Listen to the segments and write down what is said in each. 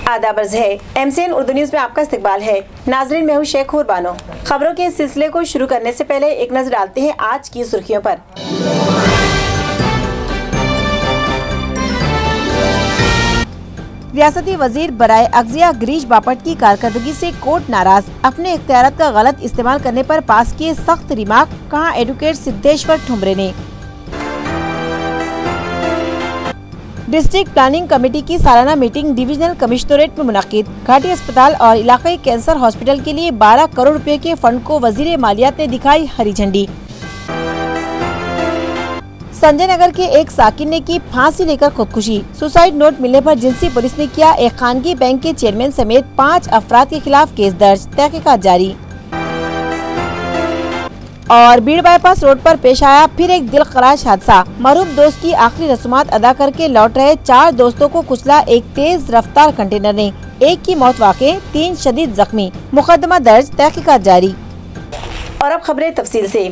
आदाब अर्ज़ है। MCN उर्दू न्यूज़ में आपका इस्तकबाल है। नाज़रीन, मैं हूँ शेख बानो। खबरों के इस सिलसिले को शुरू करने से पहले एक नज़र डालते हैं आज की सुर्खियों पर। रियासती वजीर बराए अग़ज़िया गिरीश बापट की कारकर्दगी से कोर्ट नाराज, अपने इख्तियारात का गलत इस्तेमाल करने पर पास किए सख्त रिमार्क, कहा एडवोकेट सिद्धेश्वर ठुमरे ने। डिस्ट्रिक्ट प्लानिंग कमेटी की सालाना मीटिंग डिविजनल कमिश्नरेट में मुनाकिद। घाटी अस्पताल और इलाकाई कैंसर हॉस्पिटल के लिए 12 करोड़ रुपए के फंड को वजीर मालियात ने दिखाई हरी झंडी। संजय नगर के एक साकिन ने की फांसी लेकर खुदकुशी। सुसाइड नोट मिलने पर जिंसी पुलिस ने किया एक खानगी बैंक के चेयरमैन समेत 5 अफराद के खिलाफ केस दर्ज, तहकीकात जारी। और बीड़ बाईपास रोड पर पेश आया फिर एक दिलखराश हादसा। मरहूम दोस्त की आखिरी रस्मात अदा करके लौट रहे 4 दोस्तों को कुचला एक तेज रफ्तार कंटेनर ने, एक की मौत वाक़े, 3 शदीद जख्मी, मुकदमा दर्ज, तहकीकात जारी। और अब खबरें तफसील से।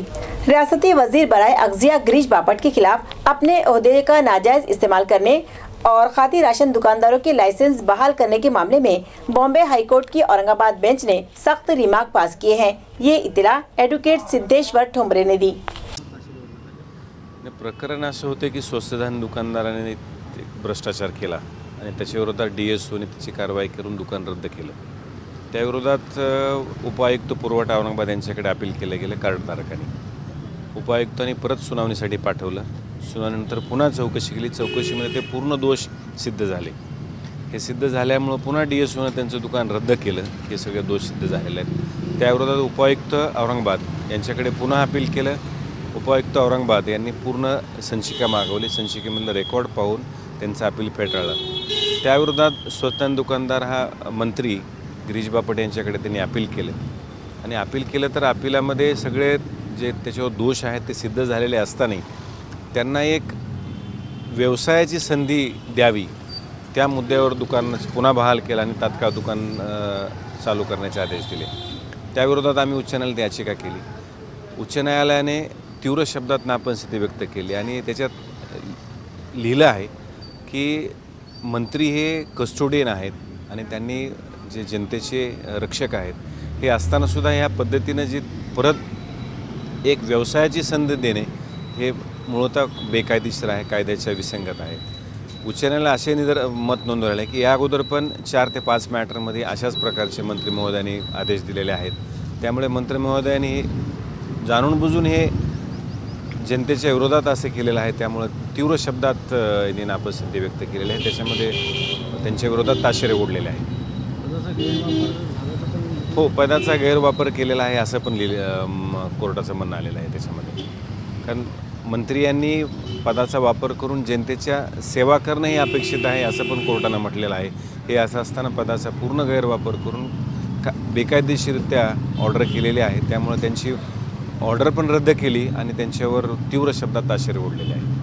रियासती वजीर बराए अग़ज़िया गिरीश बापट के खिलाफ अपने ओहदे का नाजायज इस्तेमाल करने और खाती राशन दुकानदारों के लाइसेंस बहाल करने के मामले में बॉम्बे हाई कोर्ट की औरंगाबाद बेंच ने सख्त रिमार्क पास किए हैं। ये इत्तला एडवोकेट सिद्धेश्वर ठुमरे ने दी। प्रकरण असं होते की स्वस्तधान दुकानदाराने भ्रष्टाचार केला आणि त्याच्याविरोधात DSOने त्याची कारवाई करून दुकान रद्द केलं। त्याविरोधात उपायुक्त पुरवठा औरंगाबाद यांच्याकडे अपील केले गेले कार्डधारकांनी। उपायुक्तांनी परत सुनावणीसाठी पाठवलं। सुनावणीनंतर पुन्हा चौकशी केली। चौकशीमध्ये ते पूर्ण दोष सिद्ध झाले। हे सिद्ध झाल्यामुळे पुन्हा DSOने त्यांचं दुकान रद्द केलं। हे सगळे दोष सिद्ध झालेले आहेत। त्याविरोधात उपायुक्त औरंगाबाद यांच्याकडे पुन्हा अपील केलं। उपायुक्त औरंगाबाद यांनी पूर्ण संचिका मागवली। संचिकेमधलं रेकॉर्ड पाहून त्यांचं अपील फेटाळलं। त्याविरोधात स्वतंत्र दुकानदार हा मंत्री गिरीश बापट यांच्याकडे त्यांनी अपील केलं आणि अपील केलं तर अपिलामध्ये सगळे जे त्याच्यावर दोष आहेत ते सिद्ध झालेले असताना त्यांना एक व्यवसायाची संधी द्यावी, त्या मुद्द्यावर दुकान पुन्हा बहाल केलं आणि तात्काळ दुकान चालू करण्याचे आदेश दिले। त्याविरोधात आम्ही उच्च न्यायालयात याचिका केली। उच्च न्यायालयाने तीव्र शब्दात नापसंती व्यक्त केली आणि त्याच्यात लिहिलं आहे की मंत्री हे कस्टोडियन आहेत आणि त्यांनी जे जनतेचे रक्षक आहेत हे असतानासुद्धा ह्या पद्धतीनं जी परत एक व्यवसायाची संधी देणे हे मूळतः बेकायदेशीर आहे, कायद्याच्या विसंगत आहे। उच्च न्यायालयाने असे मत नोंदवले आहे की या अगोदर पण 4 ते 5 मॅटरमध्ये अशाच प्रकारचे मंत्री महोदयांनी आदेश दिलेले आहेत। त्यामुळे मंत्री महोदयांनी जाणून बुजून हे जनतेच्या विरोधात असे केलेलं आहे। त्यामुळे तीव्र शब्दात यांनी नापसंती व्यक्त केलेली आहे। त्याच्यामध्ये त्यांच्या विरोधात ताशेरे ओढलेले आहेत। हो, पदाचा गैरवापर केलेला आहे असं पण कोर्टाचं म्हणणं आलेलं आहे त्याच्यामध्ये। कारण मंत्री यांनी पदाचा वापर करून जनतेच्या सेवा करणं हे अपेक्षित आहे असं पण कोर्टानं म्हटलेलं आहे। हे असं असताना पदाचा पूर्ण गैरवापर करून बेकायदेशीररित्या ऑर्डर केलेली आहे। त्यामुळे त्यांची ऑर्डर पण रद्द केली आणि त्यांच्यावर तीव्र शब्दात ताशेरे ओढलेले आहेत।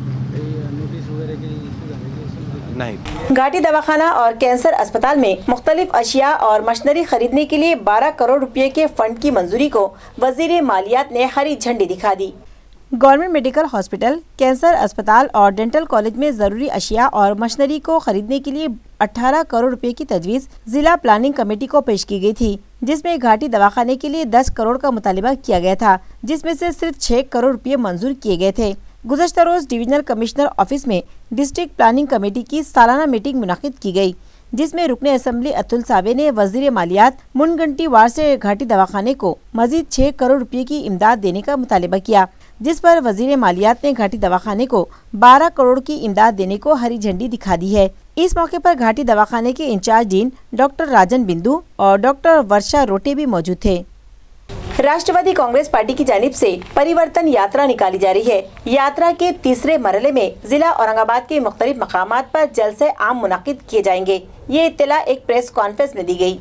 नहीं। घाटी दवाखाना और कैंसर अस्पताल में मुख्तलिफ अशिया और मशीनरी खरीदने के लिए 12 करोड़ रुपए के फंड की मंजूरी को वजीर मालियात ने हरी झंडी दिखा दी। गवर्नमेंट मेडिकल हॉस्पिटल, कैंसर अस्पताल और डेंटल कॉलेज में जरूरी अशिया और मशीनरी को खरीदने के लिए 18 करोड़ रुपए की तजवीज़ जिला प्लानिंग कमेटी को पेश की गई थी, जिसमें घाटी दवाखाने के लिए 10 करोड़ का मुतालिबा किया गया था, जिसमें से सिर्फ 6 करोड़ रुपए मंजूर किए गए थे। गुज़श्ता रोज डिविजनल कमिश्नर ऑफिस में डिस्ट्रिक्ट प्लानिंग कमेटी की सालाना मीटिंग मुनाकिद की गई, जिसमें रुकने असम्बली अतुल सावे ने वजीर मालियात मुनगंटी वार्ड से घाटी दवाखाने को मजीद 6 करोड़ रुपए की इमदाद देने का मुतालिबा किया, जिस पर वजीर मालियात ने घाटी दवाखाने को 12 करोड़ की इमदाद देने को हरी झंडी दिखा दी है। इस मौके पर घाटी दवाखाने के इंचार्ज डीन डॉक्टर राजन बिंदु और डॉक्टर वर्षा रोटे भी मौजूद थे। राष्ट्रवादी कांग्रेस पार्टी की जानिब से परिवर्तन यात्रा निकाली जा रही है। यात्रा के तीसरे मरहले में जिला औरंगाबाद के मुख्तलिफ मकामात पर जलसे आम मुनाकिद किए जाएंगे। ये इत्तला एक प्रेस कॉन्फ्रेंस में दी गई।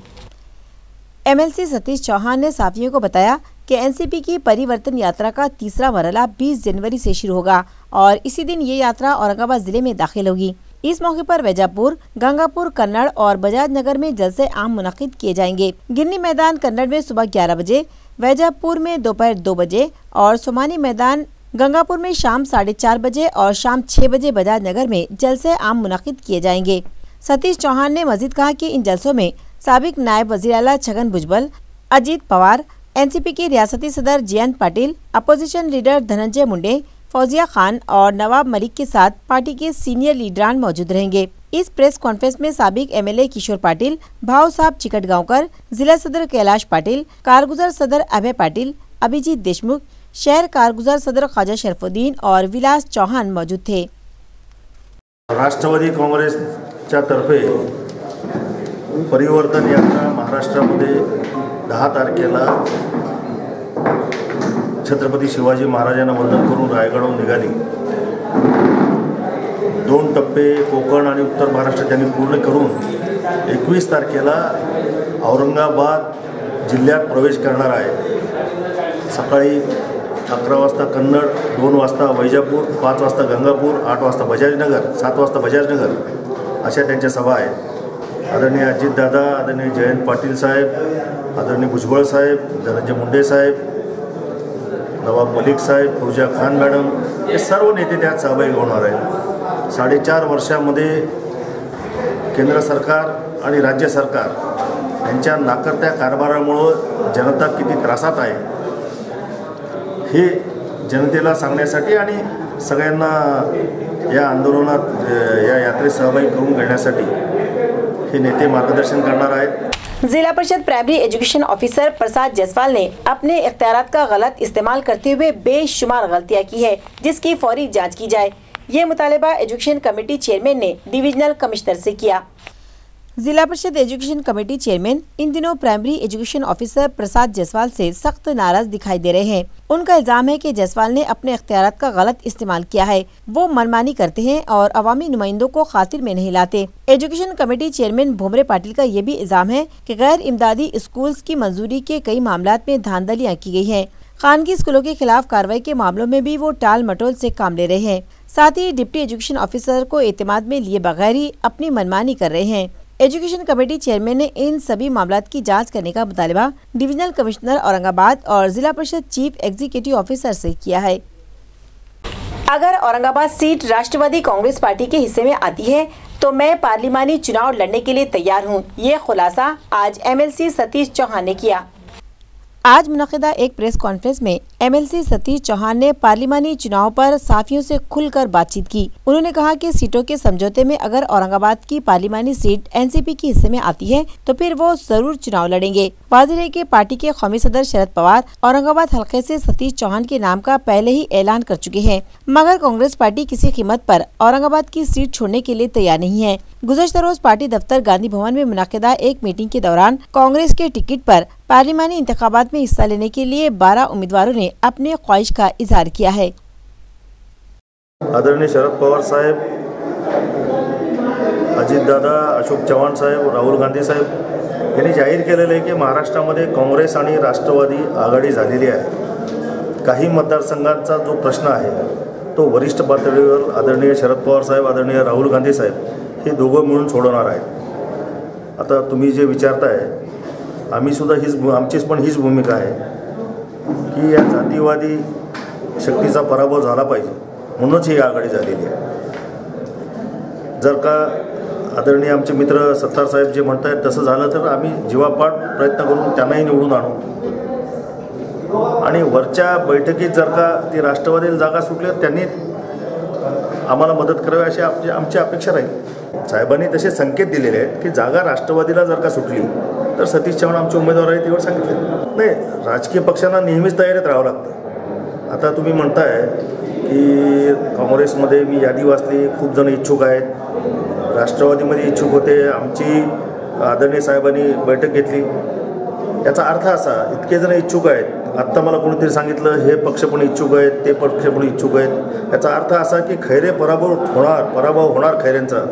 MLC सतीश चौहान ने साफियों को बताया कि NCP की परिवर्तन यात्रा का तीसरा मरहला 20 जनवरी से शुरू होगा और इसी दिन ये यात्रा औरंगाबाद जिले में दाखिल होगी। इस मौके पर वैजापुर, गंगापुर, कन्नड़ और बजाज नगर में जलसे आम मुनाकिद किए जाएंगे। गिन्नी मैदान कन्नड़ में सुबह 11 बजे, वैजापुर में दोपहर 2 बजे और सोमानी मैदान गंगापुर में शाम 4:30 बजे और शाम 6 बजे बजाज नगर में जलसे आम मुनाकिद किए जाएंगे। सतीश चौहान ने मजीद कहा कि इन जलसों में साबिक नायब वजीर आला छगन भुजबल, अजीत पवार, एनसीपी के रियासती सदर जयंत पाटिल, अपोजिशन लीडर धनंजय मुंडे, फौजिया खान और नवाब मलिक के साथ पार्टी के सीनियर लीडरान मौजूद रहेंगे। इस प्रेस कॉन्फ्रेंस में साबिक एमएलए किशोर पाटिल, भाव साहब चिकटगांवकर, जिला सदर कैलाश पाटिल, कारगुजर सदर अभय पाटिल, अभिजीत देशमुख, शहर कारगुजर सदर ख्वाजा शरफुद्दीन और विलास चौहान मौजूद थे। राष्ट्रवादी काँग्रेसच्या तर्फे परिवर्तन यात्रा महाराष्ट्रामध्ये 10 तारखेला छत्रपती शिवाजी महाराजांना वंदन करून रायगडहून निघाली। 2 टप्पे कोकण आणि उत्तर महाराष्ट्र त्यांनी पूर्ण करून 21 तारखेला औरंगाबाद जिल्ह्यात प्रवेश करणार आहे। सकाळी 11 वाजता कन्नड, 2 वाजता वैजापूर, 5 वाजता गंगापूर, 8 वाजता बजाजनगर, 7 वाजता बजाजनगर अशा त्यांच्या सभा आहेत। आदरणीय अजितदादा, आदरणीय जयंत पाटील साहेब, आदरणीय भुजबळ साहेब, धनंजय मुंडे साहेब, नवाब मलिक साहेब, फौजिया खान मॅडम हे सर्व नेते त्यात सहभागी होणार आहेत। 4.5 वर्षामध्ये केंद्र सरकार आणि राज्य सरकार यांच्या नाकर्त्या कारभारामुळे जनता किती त्रासात आहे हे जनतेला सांगण्यासाठी आणि सगळ्यांना या आंदोलनात या यात्रेत सहभागी करून घेण्यासाठी हे नेते मार्गदर्शन करणार आहेत। जिला परिषद प्राइमरी एजुकेशन ऑफिसर प्रसाद जायसवाल ने अपने इख्तियारात का गलत इस्तेमाल करते हुए बेशुमार गलतियां की है, जिसकी फौरी जांच की जाए। ये मुतालिबा एजुकेशन कमेटी चेयरमैन ने डिविजनल कमिश्नर से किया। जिला परिषद एजुकेशन कमेटी चेयरमैन इन दिनों प्राइमरी एजुकेशन ऑफिसर प्रसाद जायसवाल से सख्त नाराज दिखाई दे रहे हैं। उनका इल्जाम है कि जायसवाल ने अपने इख्तियारात का गलत इस्तेमाल किया है। वो मनमानी करते हैं और अवामी नुमाइंदों को खातिर में नहीं लाते। एजुकेशन कमेटी चेयरमैन भोमरे पाटिल का ये भी इल्जाम है कि गैर इमदादी स्कूल्स की मंजूरी के कई मामलात में धांधलियाँ की गई है। खानगी स्कूलों के खिलाफ कार्रवाई के मामलों में भी वो टाल मटोल से काम ले रहे हैं। साथ ही डिप्टी एजुकेशन ऑफिसर को एतमाद में लिए बगैर ही अपनी मनमानी कर रहे हैं। एजुकेशन कमेटी चेयरमैन ने इन सभी मामलात की जांच करने का मुतालिबा डिविजनल कमिश्नर औरंगाबाद और जिला परिषद चीफ एग्जीक्यूटिव ऑफिसर से किया है। अगर औरंगाबाद सीट राष्ट्रवादी कांग्रेस पार्टी के हिस्से में आती है तो मैं पार्लिमानी चुनाव लड़ने के लिए तैयार हूं। ये खुलासा आज एमएलसी सतीश चौहान ने किया। आज मुनक़िदा एक प्रेस कॉन्फ्रेंस में एमएलसी सतीश चौहान ने पार्लिमानी चुनाव पर साफियों से खुलकर बातचीत की। उन्होंने कहा कि सीटों के समझौते में अगर औरंगाबाद की पार्लिमानी सीट एनसीपी के हिस्से में आती है तो फिर वो जरूर चुनाव लड़ेंगे। वाज़िर है कि पार्टी के कौमी सदर शरद पवार औरंगाबाद हल्के से सतीश चौहान के नाम का पहले ही ऐलान कर चुके हैं, मगर कांग्रेस पार्टी किसी कीमत पर औरंगाबाद की सीट छोड़ने के लिए तैयार नहीं है। गुज़श्ता रोज पार्टी दफ्तर गांधी भवन में मुनक़िदा एक मीटिंग के दौरान कांग्रेस के टिकट पर पार्लिमानी इंतखाबात में हिस्सा लेने के लिए 12 उम्मीदवारों ने अपने ख्वाहिश का इजहार किया है। आदरणीय शरद पवार साहेब, अजितदादा, अशोक चव्हाण साहेब, राहुल गांधी साहेब यांनी जाहीर केलेलं आहे की महाराष्ट्रामध्ये काँग्रेस आणि राष्ट्रवादी आघाडी झालेली आहे। काही मतदारसंघांचा जो प्रश्न आहे तो वरिष्ठ पातळीवर आदरणीय शरद पवार साहेब, आदरणीय राहुल गांधी साहेब हे दोघं मिळून सोडवणार आहेत। आता तुम्ही जे विचारताय आम्ही सुद्धा आमचीच पण हीच भूमिका आहे की या जातीवादी शक्तीचा पराभव झाला पाहिजे, म्हणूनच ही आघाडी झालेली आहे। जर का आदरणीय आमचे मित्र सत्तार साहेब जे म्हणतात तसं झालं तर आम्ही जीवापाड प्रयत्न करून त्यांनाही निवडून आणू आणि वरच्या बैठकीत जर का ती राष्ट्रवादीला जागा सुटली त्यांनी आम्हाला मदत करावी अशी आमची अपेक्षा राहील। साहेबांनी तसे संकेत दिलेले आहेत की जागा राष्ट्रवादीला जर का सुटली तर सतीश चव्हाण आमचे उमेदवार आहेत एवढं सांगितले। नाही, राजकीय पक्षांना नेहमीच तयारीत राहावं लागतं। आता तुम्ही म्हणताय की काँग्रेसमध्ये मी यादी वाचली, खूप जण इच्छुक आहेत, राष्ट्रवादीमध्ये इच्छुक होते, आमची आदरणीय साहेबांनी बैठक घेतली। याचा अर्थ असा इतके जण इच्छुक आहेत, आत्ता मला कोणीतरी सांगितलं हे पक्ष पण इच्छुक आहेत, ते पक्ष पण इच्छुक आहेत, याचा अर्थ असा की खैरे पराभव होणार खैरेंचा,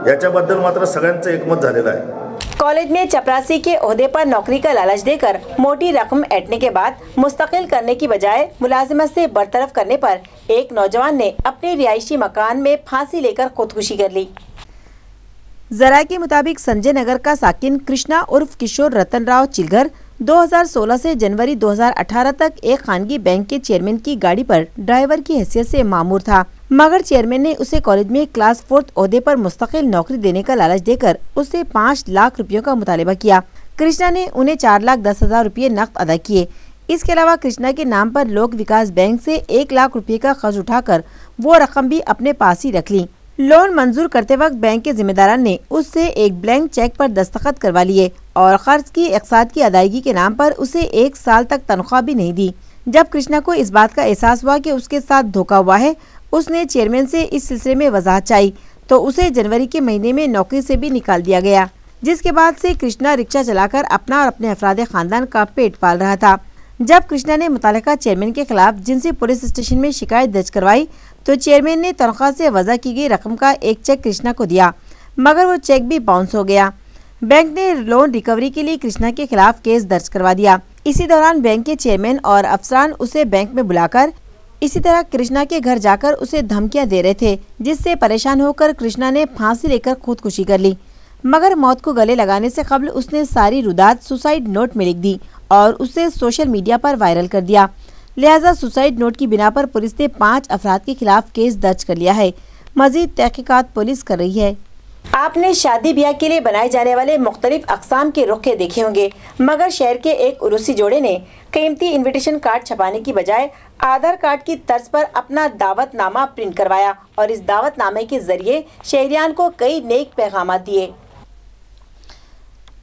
याच्याबद्दल मात्र सगळ्यांचं एकमत झालेलं आहे। कॉलेज में चपरासी के ओहदे पर नौकरी का लालच देकर मोटी रकम ऐंठने के बाद मुस्तकिल करने की बजाय मुलाजिमत से बरतरफ करने पर एक नौजवान ने अपने रिहायशी मकान में फांसी लेकर खुदकुशी कर ली। जरा के मुताबिक संजय नगर का साकिन कृष्णा उर्फ किशोर रतन राव चिलघर 2016 से जनवरी 2018 तक एक खानगी बैंक के चेयरमैन की गाड़ी पर ड्राइवर की हैसियत से मामूर था। मगर चेयरमैन ने उसे कॉलेज में क्लास 4 ओहदे पर मुस्तकिल नौकरी देने का लालच देकर उससे 5 लाख रुपयों का मुतालिबा किया। कृष्णा ने उन्हें 4,10,000 रुपये नकद अदा किए। इसके अलावा कृष्णा के नाम पर लोक विकास बैंक से 1 लाख रुपये का कर्ज उठाकर वो रकम भी अपने पास ही रख ली। लोन मंजूर करते वक्त बैंक के जिम्मेदारान ने उससे एक ब्लैंक चेक पर दस्तखत करवा लिए और कर्ज की अक़सात की अदायगी के नाम पर उसे 1 साल तक तनख्वाह भी नहीं दी। जब कृष्णा को इस बात का एहसास हुआ कि उसके साथ धोखा हुआ है, उसने चेयरमैन से इस सिलसिले में वजाहत चाही तो उसे जनवरी के महीने में नौकरी से भी निकाल दिया गया, जिसके बाद से कृष्णा रिक्शा चलाकर अपना और अपने अफराद खानदान का पेट पाल रहा था। जब कृष्णा ने मुतालिका चेयरमैन के खिलाफ जिनसी पुलिस स्टेशन में शिकायत दर्ज करवाई तो चेयरमैन ने तनख्वाह से वज़ा की गई रकम का एक चेक कृष्णा को दिया, मगर वो चेक भी बाउंस हो गया। बैंक ने लोन रिकवरी के लिए कृष्णा के खिलाफ केस दर्ज करवा दिया। इसी दौरान बैंक के चेयरमैन और अफसरान उसे बैंक में बुलाकर इसी तरह कृष्णा के घर जाकर उसे धमकियां दे रहे थे, जिससे परेशान होकर कृष्णा ने फांसी लेकर खुदकुशी कर ली। मगर मौत को गले लगाने से कबल उसने सारी रुदात सुसाइड नोट में लिख दी और उसे सोशल मीडिया पर वायरल कर दिया। लिहाजा सुसाइड नोट की बिना पर पुलिस ने 5 अफराद के खिलाफ केस दर्ज कर लिया है। मजीद तहकीकात पुलिस कर रही है। आपने शादी ब्याह के लिए बनाए जाने वाले मुख्तलिफ अक़साम के रुखे देखे होंगे, मगर शहर के एक उर्वशी जोड़े ने कीमती इन्विटेशन कार्ड छपाने की बजाय आधार कार्ड की तर्ज पर अपना दावतनामा प्रिंट करवाया और इस दावतनामे के जरिए शहरियान को कई नेक पैगाम दिए।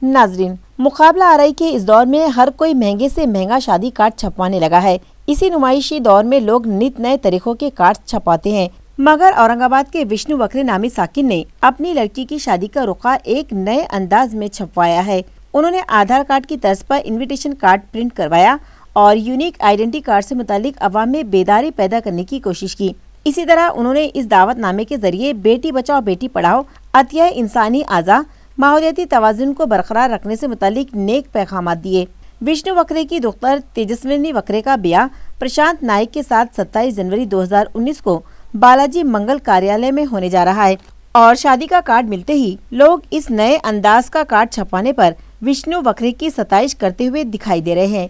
नाजरीन, मुकाबला आराई के इस दौर में हर कोई महंगे से महंगा शादी कार्ड छपवाने लगा है। इसी नुमाइशी दौर में लोग नित नए तरीकों के कार्ड छपाते हैं, मगर औरंगाबाद के विष्णु वक्रे नामी साकिन ने अपनी लड़की की शादी का रुखा एक नए अंदाज में छपवाया है। उन्होंने आधार कार्ड की तर्ज पर इन्विटेशन कार्ड प्रिंट करवाया और यूनिक आइडेंटिटी कार्ड से मुतालिक अवाम में बेदारी पैदा करने की कोशिश की। इसी तरह उन्होंने इस दावतनामे के जरिए बेटी बचाओ बेटी पढ़ाओ, अतिया इंसानी आज़ा, माहौलियाती तवाज़ुन को बरकरार रखने से मुतालिक नेक पैगाम दिए। विष्णु वक्रे की दुख्तर तेजस्विनी वक्रे का ब्याह प्रशांत नाइक के साथ 27 जनवरी 2019 को बालाजी मंगल कार्यालय में होने जा रहा है और शादी का कार्ड मिलते ही लोग इस नए अंदाज का कार्ड छपाने पर विष्णु वक्रे की सताइश करते हुए दिखाई दे रहे हैं।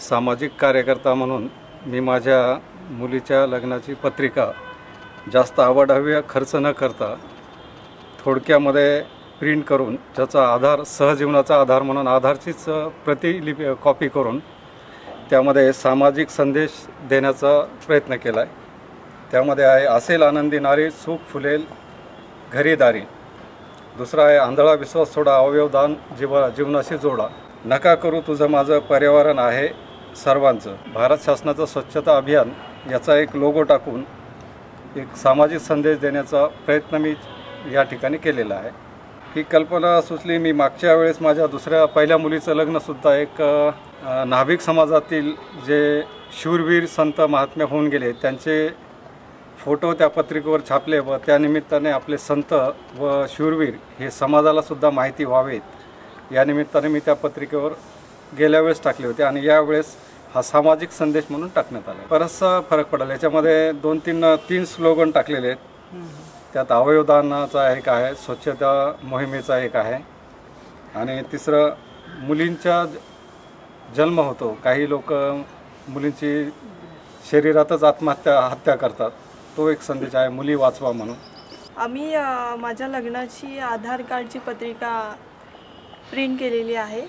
सामाजिक कार्यकर्ता म्हणून मी माझ्या मुलीच्या लग्नाची पत्रिका जास्त आवाढव्य खर्च न करता थोडक्यामध्ये प्रिंट करून त्याचा आधार सहजीवनाचा आधार म्हणून आधारचीच प्रतिलिपी कॉपी करून त्यामध्ये सामाजिक संदेश देण्याचा प्रयत्न केला आहे। त्यामध्ये आहे असेल आनंदी नारी सुख फुलेल घरी दारी, दुसरा आहे आंधळा विश्वास सोडा अवयवदान जीवनाशी जोडा, नका करू तुझं माझं पर्यावरण आहे सर्वांचं, भारत शासनाचं स्वच्छता अभियान याचा एक लोगो टाकून एक सामाजिक संदेश देण्याचा प्रयत्न मी या ठिकाणी केलेला आहे। ही कल्पना सुचली मी मागच्या वेळेस माझ्या पहिल्या मुलीचं लग्नसुद्धा एक नाभिक समाजातील जे शूरवीर संत महात्मे होऊन गेले त्यांचे फोटो त्या पत्रिकेवर छापले व त्यानिमित्ताने आपले संत व शूरवीर हे समाजाला सुद्धा माहिती व्हावेत या निमित्ताने मी त्या पत्रिकेवर गेल्या वेळेस टाकले होते आणि यावेळेस हा सामाजिक संदेश म्हणून टाकण्यात आला। बराचसा फरक पडला। याच्यामध्ये 2-3 स्लोगन टाकलेले आहेत। त्यात अवयवदानाचा एक आहे, स्वच्छता मोहिमेचा एक आहे आणि तिसरं मुलींचा जन्म होतो, काही लोक मुलींची शरीरातच हत्या करतात, तो एक संदेश आहे, मुली वाचवा म्हणून। आम्ही माझ्या लग्नाची आधार कार्डची पत्रिका प्रिंट केलेली आहे।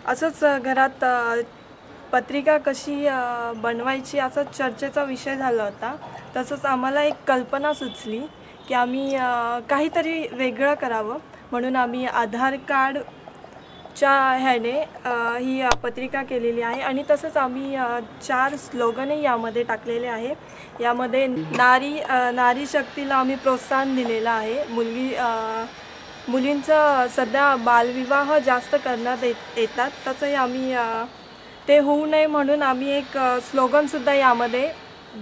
असंच घरात पत्रिका कशी बनवायची असा चर्चेचा विषय झाला होता। तसंच आम्हाला एक कल्पना सुचली की आम्ही काहीतरी वेगळं करावं, म्हणून आम्ही आधार कार्डच्या ह्याने ही पत्रिका केलेली आहे आणि तसंच आम्ही 4 स्लोगनही यामध्ये टाकलेले आहे। यामध्ये नारी शक्तीला आम्ही प्रोत्साहन दिलेलं आहे। मुलींचं सध्या बालविवाह जास्त करण्यात येतात, तसंही आम्ही ते होऊ नये म्हणून आम्ही एक स्लोगनसुद्धा यामध्ये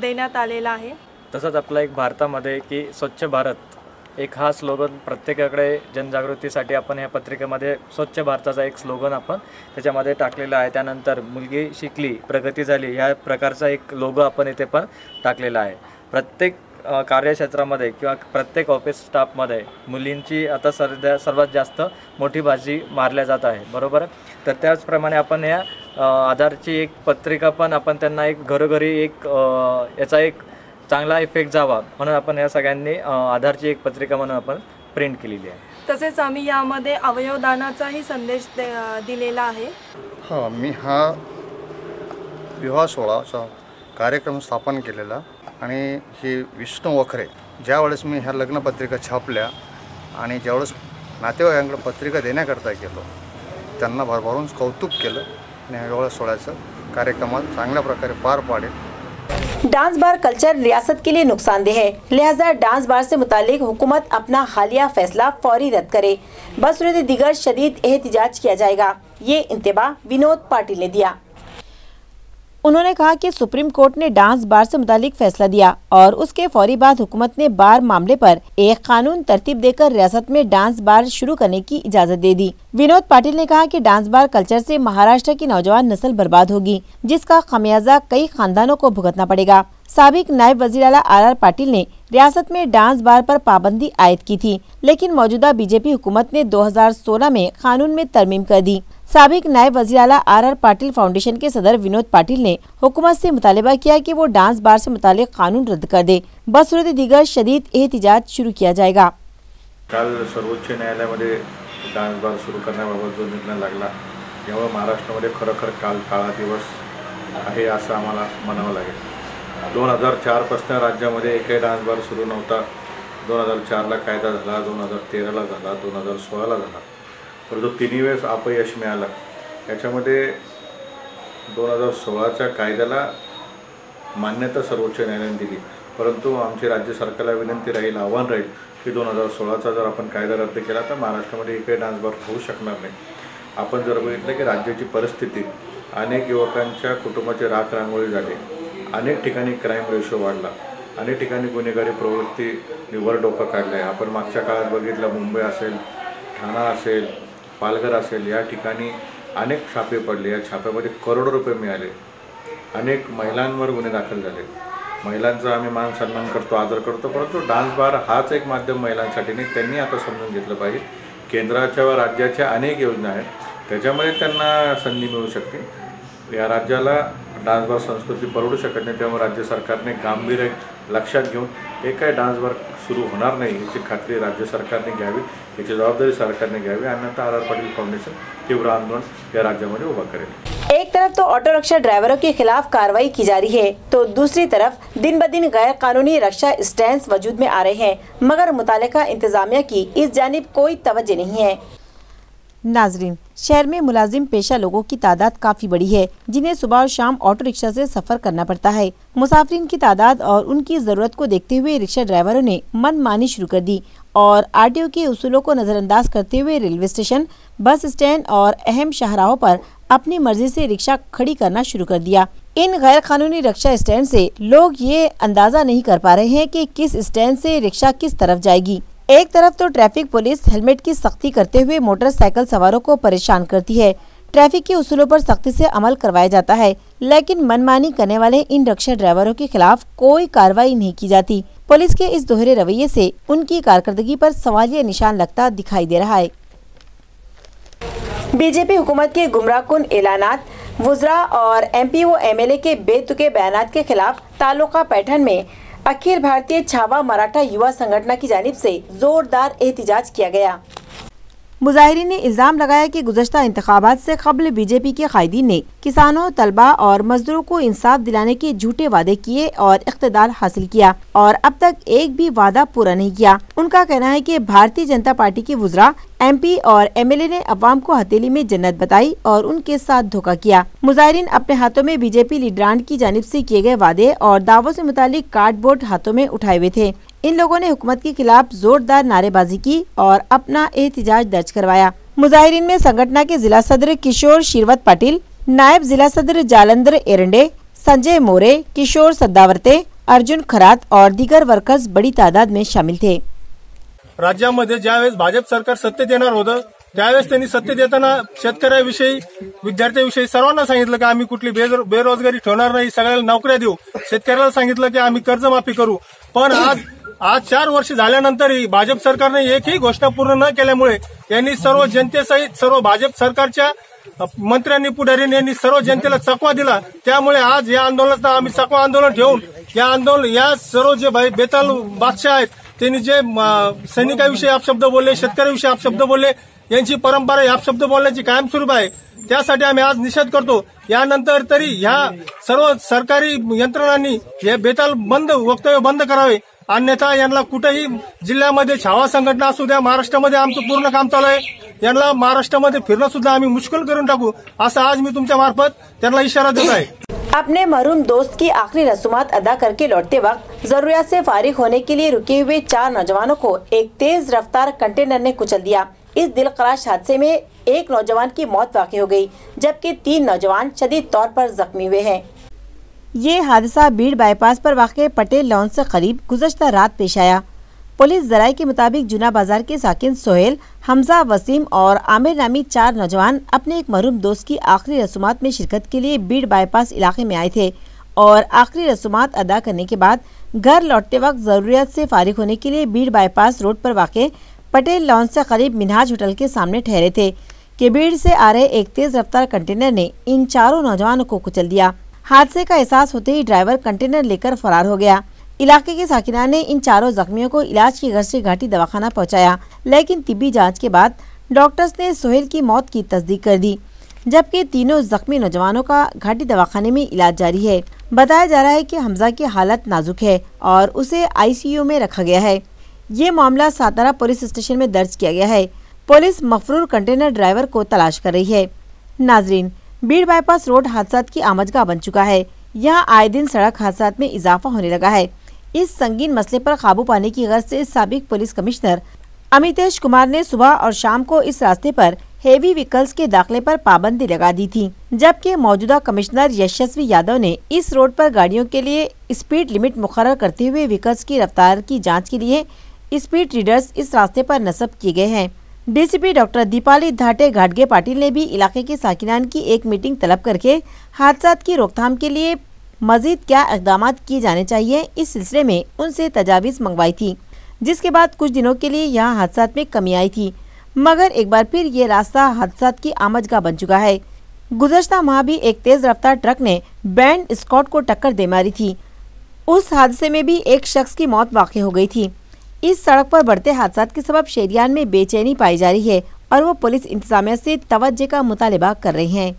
देण्यात आलेला आहे। तसंच आपला एक भारतामध्ये की स्वच्छ भारत एक हा स्लोगन प्रत्येकाकडे जनजागृतीसाठी आपण या पत्रिकेमध्ये स्वच्छ भारताचा एक स्लोगन आपण त्याच्यामध्ये टाकलेला आहे। त्यानंतर मुलगी शिकली प्रगती झाली ह्या प्रकारचा एक लोगो आपण इथे पण टाकलेला आहे। प्रत्येक कार्यक्षेत्रामध्ये किंवा प्रत्येक ऑफिस स्टाफमध्ये मुलींची आता सर्वात जास्त मोठी बाजी मारल्या जात आहे, बरोबर आहे। तर त्याचप्रमाणे आपण या आधारची एक पत्रिका पण आपण त्यांना एक घरोघरी एक याचा एक चांगला इफेक्ट जावा म्हणून आपण या सगळ्यांनी आधारची एक पत्रिका म्हणून आपण प्रिंट केलेली आहे। तसेच आम्ही यामध्ये अवयवदानाचाही संदेश दिलेला आहे। हां, मी हा विवाह सोहळाचा कार्यक्रम स्थापन केलेला आणि हे विष्णू वखरे ज्यावेळेस मी ह्या लग्नपत्रिका छापल्या आणि ज्यावेळेस नातेवाईकांकडे पत्रिका देण्याकरता गेलो त्यांना भरभरून कौतुक केलं आणि ह्या विवाह सोहळ्याचं कार्यक्रमात चांगल्या प्रकारे पार पाडेल। डांस बार कल्चर रियासत के लिए नुकसानदेह है, लिहाजा डांस बार से मुतालिक हुकूमत अपना हालिया फैसला फौरी रद्द करे, बसूरत दीगर शदीद एहतिजाज किया जाएगा। ये इंतबा विनोद पाटिल ने दिया। उन्होंने कहा कि सुप्रीम कोर्ट ने डांस बार से मुतालिक फैसला दिया और उसके फौरी बाद हुकूमत ने बार मामले पर एक कानून तरतीब देकर रियासत में डांस बार शुरू करने की इजाजत दे दी। विनोद पाटिल ने कहा कि डांस बार कल्चर से महाराष्ट्र की नौजवान नस्ल बर्बाद होगी, जिसका खमियाजा कई खानदानों को भुगतना पड़ेगा। साबिक नायब वजीर आला आर पाटिल ने रियासत में डांस बार पर पाबंदी आयद की थी, लेकिन मौजूदा बीजेपी हुकूमत ने 2016 में कानून में तरमीम कर दी। साबिक नायब वजीर आला आर पाटिल फाउंडेशन के सदर विनोद पाटिल ने हुकूमत से मुतालिबा किया कि वो डांस बार से मुतालिक कानून रद्द कर दे, बसूरत दीगर शदीद एहतिजाज शुरू किया जाएगा। काल सर्वोच्च न्यायालयामध्ये डान्स बार सुरू करण्याबाबत जो निर्णय लागला यामुळे महाराष्ट्रामध्ये खरोखर काळा दिवस आहे असं आम्हाला म्हणावं लागेल। 2004 पासून राज्यामध्ये एकही डान्स बार सुरू नव्हता। 2004ला कायदा झाला, 2013ला झाला, 2016ला झाला, परंतु तिन्ही वेळेस अपयश मिळालं। याच्यामध्ये 2016च्या कायद्याला मान्यता सर्वोच्च न्यायालयाने दिली, परंतु आमची राज्य सरकारला विनंती राहील, आव्हान राहील की 2016चा जर आपण कायदा रद्द केला तर महाराष्ट्रामध्ये एकही डान्स बार होऊ शकणार नाही। आपण जर बघितलं की राज्याची परिस्थिती, अनेक युवकांच्या कुटुंबाची राख रांगोळी झाली, अनेक ठिकाणी क्राईम रेशो वाढला, अनेक ठिकाणी गुन्हेगारी प्रवृत्ती वर डोकं काढलं आहे। आपण मागच्या काळात बघितलं, मुंबई असेल, ठाणा असेल, पालघर असेल, या ठिकाणी अनेक छापे पडले, या छाप्यामध्ये करोडो रुपये मिळाले, अनेक महिलांवर गुन्हे दाखल झाले। महिलांचा आम्ही मान सन्मान करतो, आदर करतो, परंतु डान्स बार हाच एक माध्यम महिलांसाठी नाही, त्यांनी आता समजून घेतलं पाहिजे। केंद्राच्या व राज्याच्या अनेक योजना आहेत, त्याच्यामुळे त्यांना संधी मिळू शकते। या राज्याला डान्स बार संस्कृती परवडू शकत नाही, त्यामुळे राज्य सरकारने गांभीर्य लक्षात घेऊन एक काही डान्स बार सुरू होणार नाही याची खात्री राज्य सरकारने घ्यावी, याची जबाबदारी सरकारने घ्यावी, अन्यथा आर पाटिल फाउंडेशन तीव्र आंदोलन या राज्यामध्ये उभा करेल। एक तरफ तो ऑटो रिक्शा ड्राइवरों के खिलाफ कार्रवाई की जा रही है, तो दूसरी तरफ दिन ब दिन गैर कानूनी रिक्शा स्टैंड्स वजूद में आ रहे हैं, मगर मुतालिका इंतजामिया की इस जानिब कोई तवज्जो नहीं है। नाजरीन, शहर में मुलाजिम पेशा लोगों की तादाद काफी बड़ी है, जिन्हें सुबह और शाम ऑटो रिक्शा से सफर करना पड़ता है। मुसाफिरीन की तादाद और उनकी जरूरत को देखते हुए रिक्शा ड्राइवरों ने मनमानी शुरू कर दी और आरटीओ के उसूलों को नजरअंदाज करते हुए रेलवे स्टेशन, बस स्टैंड और अहम शाहराहों पर अपनी मर्जी से रिक्शा खड़ी करना शुरू कर दिया। इन गैर कानूनी रिक्शा स्टैंड से लोग ये अंदाजा नहीं कर पा रहे हैं कि किस स्टैंड से रिक्शा किस तरफ जाएगी। एक तरफ तो ट्रैफिक पुलिस हेलमेट की सख्ती करते हुए मोटरसाइकिल सवारों को परेशान करती है, ट्रैफिक के उसूलों पर सख्ती से अमल करवाया जाता है, लेकिन मनमानी करने वाले इन रिक्शा ड्राइवरों के खिलाफ कोई कार्रवाई नहीं की जाती। पुलिस के इस दोहरे रवैये से उनकी कारकर्दगी पर सवालिया निशान लगता दिखाई दे रहा है। बीजेपी हुकूमत के गुमराहकुन ऐलानात, वुज़रा और एमपीओ एमएलए के बेतुके बयानात के खिलाफ तालुका पैठन में अखिल भारतीय छावा मराठा युवा संगठन की जानिब से जोरदार एहतिजाज किया गया। मुजाहिरीन ने इल्जाम लगाया कि गुज़श्ता इंतखाबात से कबल बीजेपी के कायदीन ने किसानों, तलबा और मजदूरों को इंसाफ दिलाने के झूठे वादे किए और इख्तिदार हासिल किया और अब तक एक भी वादा पूरा नहीं किया। उनका कहना है कि भारतीय जनता पार्टी के वुज़रा, एमपी और एमएलए ने अवाम को हथेली में जन्नत बताई और उनके साथ धोखा किया। मुजाहिरीन अपने हाथों में बीजेपी लीडरान की जानिब से किए गए वादे और दावों से मुतालिक कार्डबोर्ड हाथों में उठाए हुए थे। इन लोगों ने हुकूमत के खिलाफ जोरदार नारेबाजी की और अपना एहतिजाज दर्ज करवाया। मुजाहिरीन में संगठन के जिला सदर किशोर शीरवत पाटिल, नायब जिला सदर जालंधर एरंडे, संजय मोरे, किशोर सद्दावर्ते, अर्जुन खरात और दीगर वर्कर्स बड़ी तादाद में शामिल थे। राज्यामध्ये ज्यावेळेस भाजप सरकार सत्तेत येणार होतं त्यावेळेस त्यांनी सत्तेत येताना शेतकऱ्याविषयी, विद्यार्थ्यांविषयी सर्वांना सांगितलं की आम्ही कुठली बेरोजगारी ठेवणार नाही, सगळ्याला नोकऱ्या देऊ। शेतकऱ्याला सांगितलं की आम्ही कर्जमाफी करू, पण आज 4 वर्ष झाल्यानंतरही भाजप सरकारने एकही घोषणा पूर्ण न केल्यामुळे यांनी सर्व जनतेसहित सर्व भाजप सरकारच्या मंत्र्यांनी पुढाऱ्यांनी यांनी सर्व जनतेला चकवा दिला। त्यामुळे आज या आंदोलनात आम्ही चकवा आंदोलन ठेवून या सर्व जे बेताल बादशाह आहेत त्यांनी जे सैनिकाविषयी अपशब्द बोलले, शेतकऱ्याविषयी अपशब्द बोलले, यांची परंपरा या अपशब्द बोलण्याची कायमस्वरूप आहे। त्यासाठी आम्ही आज निषेध करतो। यानंतर तरी ह्या सर्व सरकारी यंत्रणांनी हे बेताल वक्तव्य बंद करावे, अन्यथा यांना कुठेही जिल्ह्यामध्ये छावा संघटना असू द्या, महाराष्ट्रामध्ये आमचं पूर्ण काम चालू आहे, यांना महाराष्ट्रामध्ये फिरणं सुद्धा आम्ही मुश्किल करून टाकू, असं आज मी तुमच्या मार्फत त्यांना इशारा देत आहे। अपने मरहूम दोस्त की आखिरी रसूमात अदा करके लौटते वक्त जरूरियात से फारिग होने के लिए रुके हुए 4 नौजवानों को एक तेज रफ्तार कंटेनर ने कुचल दिया। इस दिलखराश हादसे में एक नौजवान की मौत वाक़ई हो गई, जबकि 3 नौजवान शदीद तौर पर जख्मी हुए हैं। ये हादसा बीड़ बाईपास पर वाक़े पटेल लॉन से करीब गुज़श्ता रात पेश आया। पुलिस जराये के मुताबिक जुना बाजार के साकिन सोहेल, हमजा, वसीम और आमिर नामी 4 नौजवान अपने एक मरहूम दोस्त की आखिरी रसूमात में शिरकत के लिए बीड़ बाईपास इलाके में आए थे और आखिरी रसूमात अदा करने के बाद घर लौटते वक्त जरूरियात से फारिग होने के लिए बीड़ बाईपास रोड पर वाक़े पटेल लॉन से करीब मिनहाज होटल के सामने ठहरे थे कि बीड़ से आ रहे एक तेज रफ्तार कंटेनर ने इन 4 नौजवानों को कुचल दिया। हादसे का एहसास होते ही ड्राइवर कंटेनर लेकर फरार हो गया। इलाके के साकिना ने इन 4 जख्मियों को इलाज की गर्ज से घाटी दवाखाना पहुंचाया, लेकिन तिब्बी जांच के बाद डॉक्टर्स ने सोहेल की मौत की तस्दीक कर दी, जबकि तीनों जख्मी नौजवानों का घाटी दवाखाने में इलाज जारी है। बताया जा रहा है कि हमजा की हालत नाजुक है और उसे आईसीयू में रखा गया है। ये मामला सातारा पुलिस स्टेशन में दर्ज किया गया है। पुलिस मफरूर कंटेनर ड्राइवर को तलाश कर रही है। नाजरीन, बीड़ बाईपास रोड हादसात की आमदगाह बन चुका है। यहाँ आए दिन सड़क हादसात में इजाफा होने लगा है। इस संगीन मसले पर काबू पाने की गर्ज से साबिक पुलिस कमिश्नर अमितेश कुमार ने सुबह और शाम को इस रास्ते पर हेवी व्हीकल्स के दाखिले पर पाबंदी लगा दी थी, जबकि मौजूदा कमिश्नर यशस्वी यादव ने इस रोड पर गाड़ियों के लिए स्पीड लिमिट मुकर्रर करते हुए व्हीकल्स की रफ्तार की जांच के लिए स्पीड रीडर्स इस रास्ते पर नस्ब किए गए हैं। डीसीपी डॉक्टर दीपाली धाटे घाटगे पाटिल ने भी इलाके के साकिनान की एक मीटिंग तलब करके हादसात की रोकथाम के लिए मजीद क्या इक़दाम किए जाने चाहिए इस सिलसिले में उनसे तजावीज़ मंगवाई थी, जिसके बाद कुछ दिनों के लिए यहाँ हादसात में कमी आई थी, मगर एक बार फिर ये रास्ता हादसात की आमदगाह बन चुका है। गुज़श्ता माह भी एक तेज रफ्तार ट्रक ने बैंड स्कॉट को टक्कर दे मारी थी। उस हादसे में भी एक शख्स की मौत वाक़ई हो गई थी। इस सड़क पर बढ़ते हादसात के सबब शहरियान में बेचैनी पाई जा रही है और वो पुलिस इंतजामिया से तवज्जो का मुतालिबा कर रही हैं।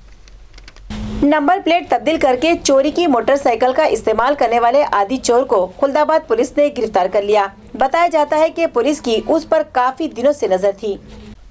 नंबर प्लेट तब्दील करके चोरी की मोटरसाइकिल का इस्तेमाल करने वाले आदि चोर को खुलदाबाद पुलिस ने गिरफ्तार कर लिया। बताया जाता है कि पुलिस की उस पर काफी दिनों से नजर थी।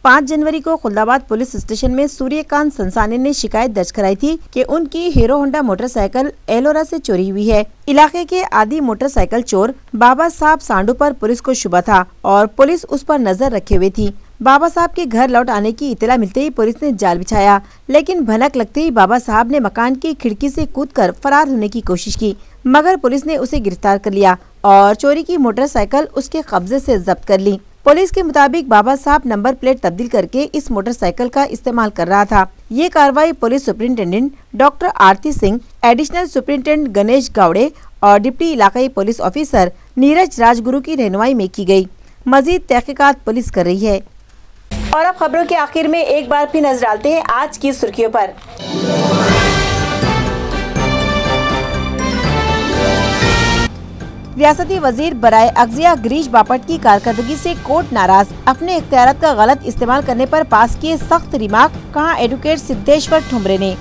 5 जनवरी को खुलदाबाद पुलिस स्टेशन में सूर्यकांत संसानी ने शिकायत दर्ज कराई थी कि उनकी हीरो होंडा मोटरसाइकिल एलोरा से चोरी हुई है। इलाके के आदि मोटरसाइकिल चोर बाबा साहब सांडू पर पुलिस को शुबा था और पुलिस उस पर नजर रखे हुए थी। बाबा साहब के घर लौट आने की इत्तला मिलते ही पुलिस ने जाल बिछाया, लेकिन भनक लगते ही बाबा साहब ने मकान की खिड़की से कूदकर फरार होने की कोशिश की, मगर पुलिस ने उसे गिरफ्तार कर लिया और चोरी की मोटरसाइकिल उसके कब्जे से जब्त कर ली। पुलिस के मुताबिक बाबा साहब नंबर प्लेट तब्दील करके इस मोटरसाइकिल का इस्तेमाल कर रहा था। ये कार्रवाई police superintendent doctor Aarti Singh, additional superintendent Ganesh Gawade और डिप्टी इलाकाई पुलिस ऑफिसर नीरज राजगुरु की रहनुमाई में की गई। मजीद तहकीकात पुलिस कर रही है। और अब खबरों के आखिर में एक बार फिर नजर डालते हैं आज की सुर्खियों पर। रियासती वजीर बराए अगजिया गिरीश बापट की कारकर्दगी से कोर्ट नाराज, अपने इख्तियारात का गलत इस्तेमाल करने पर पास किए सख्त रिमार्क, कहा एडवोकेट सिद्धेश्वर ठुमरे ने।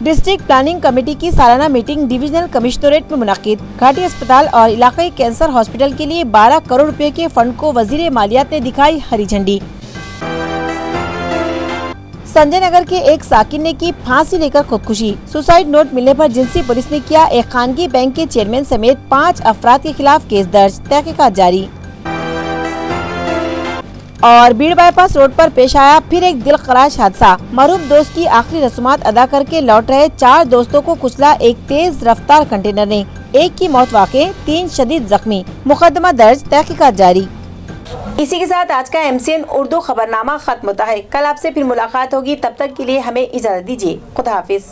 डिस्ट्रिक्ट प्लानिंग कमेटी की सालाना मीटिंग डिविजनल कमिश्नरेट में मुनाकिद। घाटी अस्पताल और इलाकाई कैंसर हॉस्पिटल के लिए 12 करोड़ रुपए के फंड को वजीर मालियात ने दिखाई हरी झंडी। संजय नगर के एक साकिन ने की फांसी लेकर खुदकुशी। सुसाइड नोट मिलने पर जिंसी पुलिस ने किया एक खानगी बैंक के चेयरमैन समेत 5 अफराद के खिलाफ केस दर्ज, तहकीकात जारी। और बीड़ बाईपास रोड पर पेश आया फिर एक दिलखराश हादसा। मरहूम दोस्त की आखिरी रस्मात अदा करके लौट रहे 4 दोस्तों को कुचला एक तेज रफ्तार कंटेनर ने, एक की मौत वाक़ई, 3 शदीद जख्मी। मुकदमा दर्ज, तहकीकात जारी। इसी के साथ आज का MCN उर्दू खबरनामा खत्म होता है। कल आपसे फिर मुलाकात होगी, तब तक के लिए हमें इजाजत दीजिए। खुदा हाफिज।